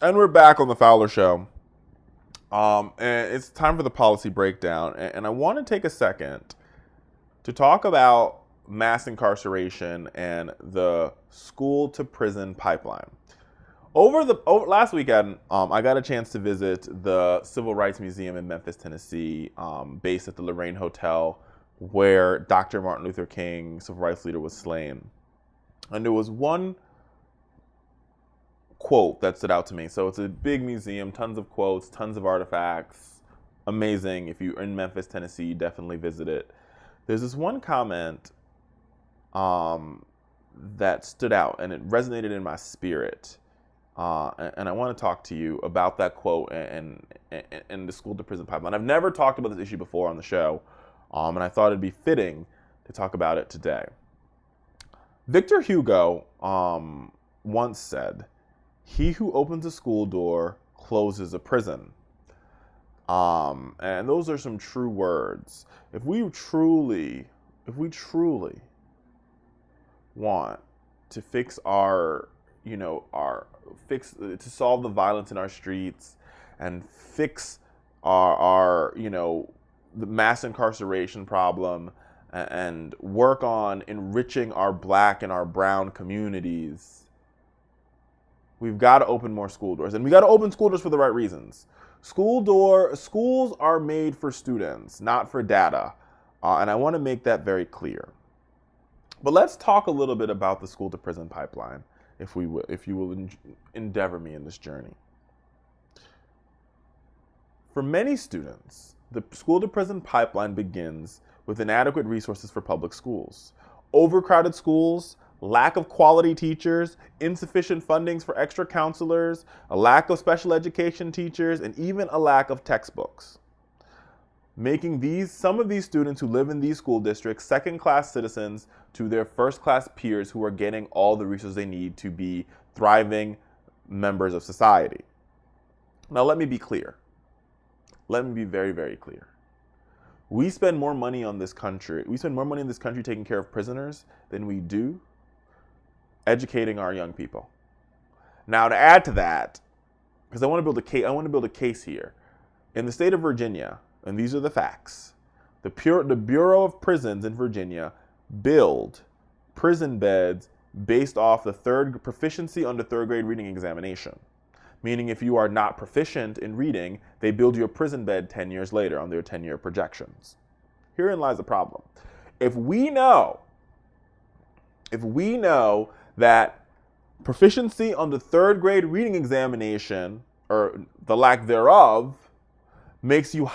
And we're back on the Fowler Show. And it's time for the policy breakdown. And I want to take a second to talk about mass incarceration and the school to prison pipeline. Over last weekend, I got a chance to visit the Civil Rights Museum in Memphis, Tennessee, based at the Lorraine Hotel, where Dr. Martin Luther King, civil rights leader, was slain. And there was one quote that stood out to me. So it's a big museum, tons of quotes, tons of artifacts. Amazing. If you're in Memphis, Tennessee, definitely visit it. There's this one comment that stood out and it resonated in my spirit. And I want to talk to you about that quote and the school to prison pipeline. I've never talked about this issue before on the show, and I thought it'd be fitting to talk about it today. Victor Hugo once said, "He who opens a school door closes a prison." And those are some true words. If we truly want to fix to solve the violence in our streets and fix our the mass incarceration problem and work on enriching our Black and our brown communities, we've got to open more school doors. And we got to open school doors for the right reasons. Schools are made for students, not for data. And I want to make that very clear. But let's talk a little bit about the school to prison pipeline, if you will endeavor me in this journey. For many students, the school to prison pipeline begins with inadequate resources for public schools. Overcrowded schools, lack of quality teachers, insufficient fundings for extra counselors, a lack of special education teachers, and even a lack of textbooks, making some of these students who live in these school districts second-class citizens to their first-class peers who are getting all the resources they need to be thriving members of society. Now, let me be clear. Let me be very, very clear. We spend more money in this country taking care of prisoners than we do educating our young people. Now, to add to that, because I want to build a case here. In the state of Virginia, and these are the facts, the Bureau of Prisons in Virginia build prison beds based off the proficiency on the third grade reading examination. Meaning if you are not proficient in reading, they build you a prison bed 10 years later on their 10-year projections. Herein lies the problem. If we know that proficiency on the third grade reading examination, or the lack thereof, makes you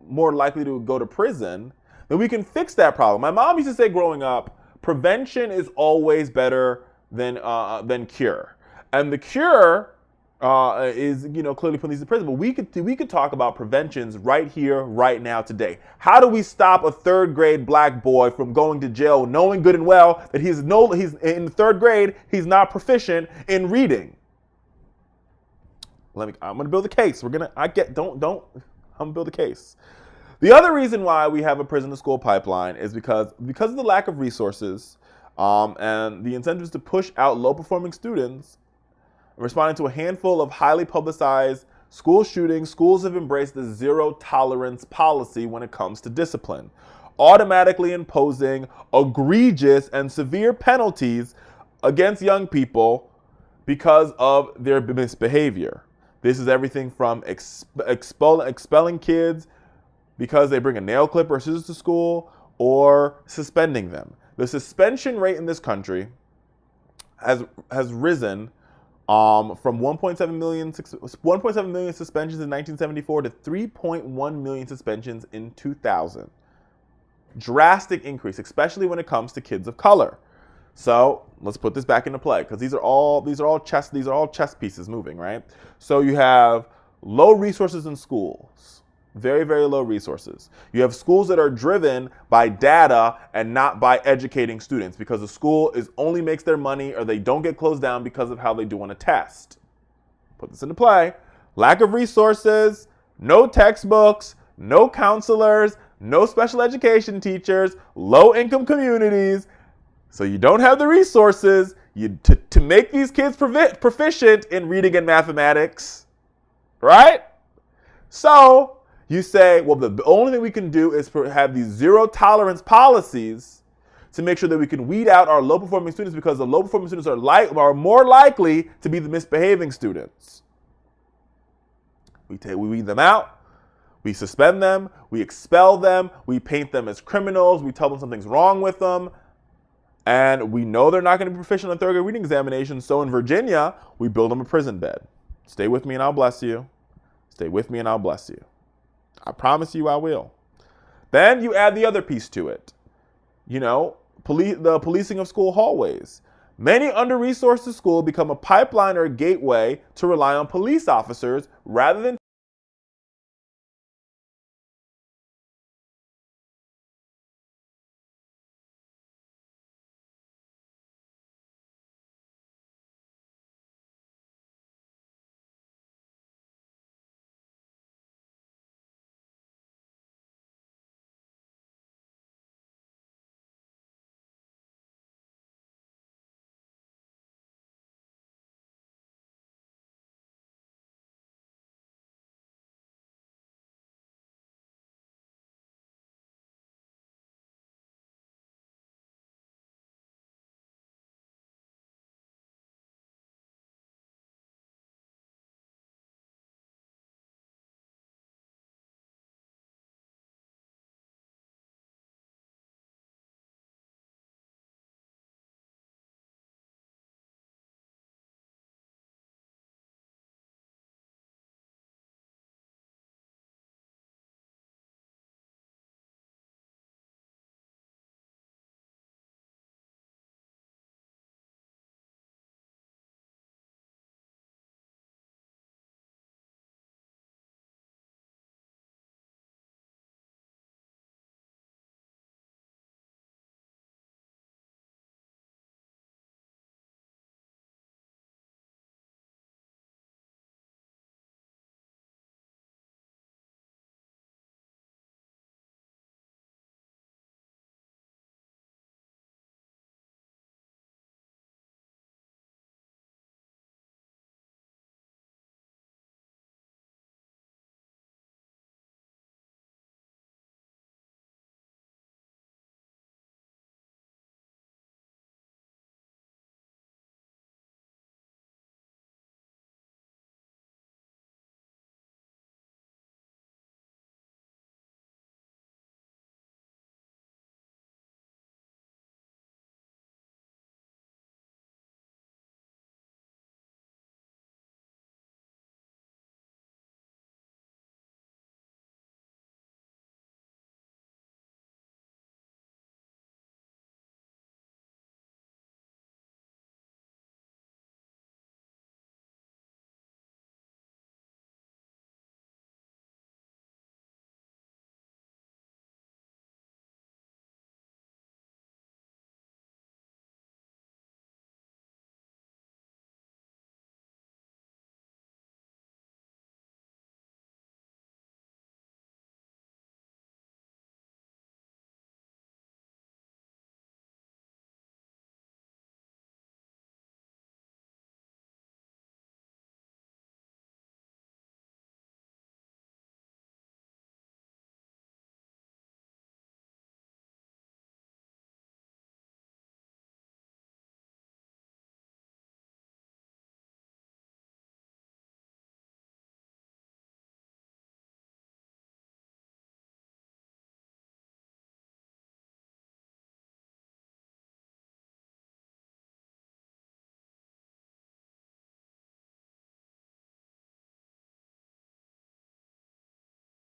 more likely to go to prison, then we can fix that problem. My mom used to say growing up, prevention is always better than cure, and the cure is clearly putting these in prison. But we could talk about preventions right here, right now, today. How do we stop a third grade Black boy from going to jail, knowing good and well that he's in third grade, he's not proficient in reading? I'm gonna build a case. I'm gonna build a case. The other reason why we have a prison to school pipeline is because of the lack of resources and the incentives to push out low-performing students. Responding to a handful of highly publicized school shootings, schools have embraced the zero-tolerance policy when it comes to discipline, automatically imposing egregious and severe penalties against young people because of their misbehavior. This is everything from expelling kids because they bring a nail clipper or scissors to school, or suspending them. The suspension rate in this country has risen from 1.7 million suspensions in 1974 to 3.1 million suspensions in 2000. Drastic increase, especially when it comes to kids of color. So let's put this back into play, because these are all chess pieces moving, right? So you have low resources in schools. Very, very low resources. You have schools that are driven by data and not by educating students, because the school only makes their money, or they don't get closed down because of how they do on a test. Put this into play. Lack of resources, no textbooks, no counselors, no special education teachers, low income communities. So you don't have the resources, To make these kids proficient in reading and mathematics, right? So you say, well, the only thing we can do is have these zero tolerance policies to make sure that we can weed out our low performing students, because the low performing students are more likely to be the misbehaving students. We weed them out, we suspend them, we expel them, we paint them as criminals, we tell them something's wrong with them, and we know they're not going to be proficient in the third grade reading examination. So in Virginia, we build them a prison bed. Stay with me and I'll bless you. Stay with me and I'll bless you. I promise you I will. Then you add the other piece to it. You know, the policing of school hallways. Many under-resourced schools become a pipeline or a gateway to rely on police officers rather than